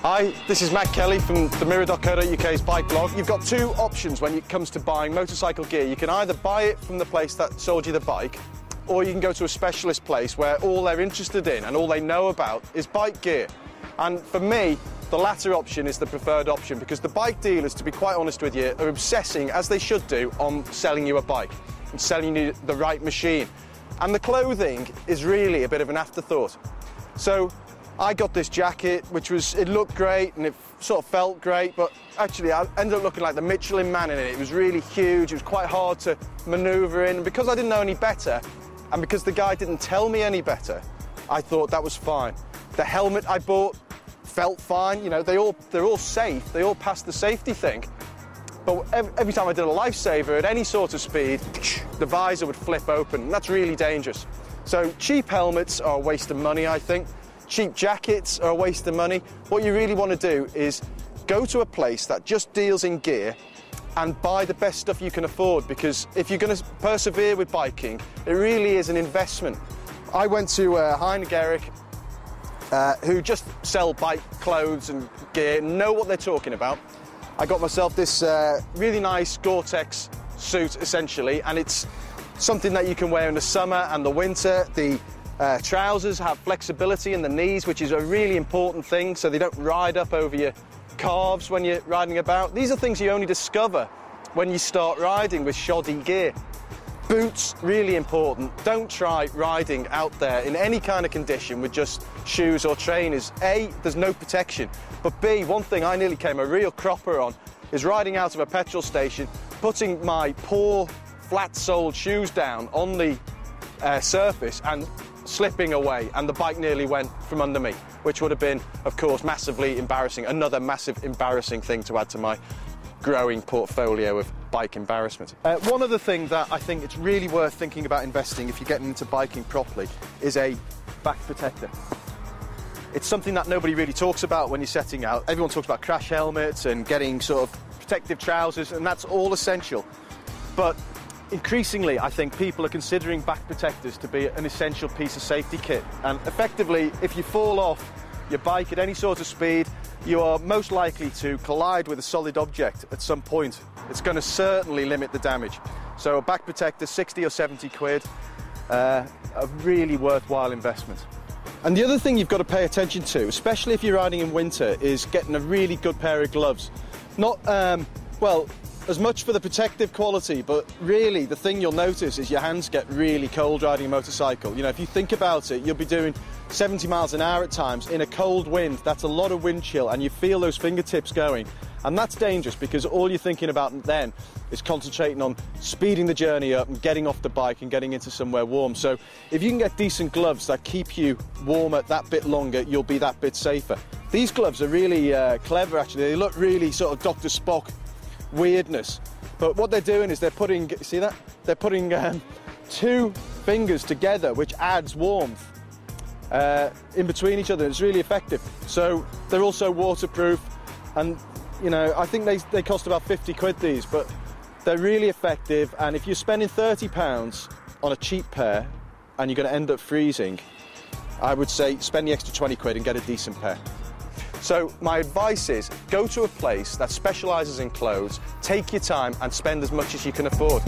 Hi, this is Matt Kelly from the Mirror.co.uk's bike blog. You've got two options when it comes to buying motorcycle gear. You can either buy it from the place that sold you the bike, or you can go to a specialist place where all they're interested in and all they know about is bike gear. And for me, the latter option is the preferred option because the bike dealers, to be quite honest with you, are obsessing, as they should do, on selling you a bike and selling you the right machine. And the clothing is really a bit of an afterthought. So I got this jacket, it looked great and it sort of felt great, but actually I ended up looking like the Michelin Man in it. It was really huge, it was quite hard to manoeuvre in, and because I didn't know any better, and because the guy didn't tell me any better, I thought that was fine. The helmet I bought felt fine, you know, they're all safe, they all passed the safety thing. But every time I did a lifesaver at any sort of speed, the visor would flip open, and that's really dangerous. So cheap helmets are a waste of money, I think. Cheap jackets are a waste of money. What you really want to do is go to a place that just deals in gear and buy the best stuff you can afford, because if you're going to persevere with biking, it really is an investment. I went to Hein Gerich, who just sell bike clothes and gear, know what they're talking about. I got myself this really nice Gore-Tex suit, essentially, and it's something that you can wear in the summer and the winter. The trousers have flexibility in the knees, which is a really important thing, so they don't ride up over your calves when you're riding about. These are things you only discover when you start riding with shoddy gear. Boots, really important. Don't try riding out there in any kind of condition with just shoes or trainers. A, there's no protection, but B, one thing I nearly came a real cropper on is riding out of a petrol station, putting my poor flat-soled shoes down on the surface and slipping away, and the bike nearly went from under me, which would have been, of course, massively embarrassing. Another massive embarrassing thing to add to my growing portfolio of bike embarrassment. One other thing that I think it's really worth thinking about investing if you're getting into biking properly is a back protector. It's something that nobody really talks about when you're setting out. Everyone talks about crash helmets and getting sort of protective trousers, and that's all essential. But increasingly, I think people are considering back protectors to be an essential piece of safety kit. And effectively, if you fall off your bike at any sort of speed, you are most likely to collide with a solid object at some point. It's going to certainly limit the damage. So a back protector, 60 or 70 quid, a really worthwhile investment. And the other thing you've got to pay attention to, especially if you're riding in winter, is getting a really good pair of gloves. Not, well, as much for the protective quality, but really the thing you'll notice is your hands get really cold riding a motorcycle. You know, if you think about it, you'll be doing 70 miles an hour at times in a cold wind. That's a lot of wind chill, and you feel those fingertips going. And that's dangerous because all you're thinking about then is concentrating on speeding the journey up and getting off the bike and getting into somewhere warm. So if you can get decent gloves that keep you warmer that bit longer, you'll be that bit safer. These gloves are really clever, actually. They look really sort of Dr. Spock weirdness, but what they're doing is they're putting, see that? They're putting two fingers together, which adds warmth in between each other. It's really effective. So they're also waterproof, and you know, I think they cost about 50 quid these, but they're really effective. And if you're spending £30 on a cheap pair and you're going to end up freezing, I would say spend the extra 20 quid and get a decent pair. So my advice is go to a place that specialises in clothes, take your time and spend as much as you can afford.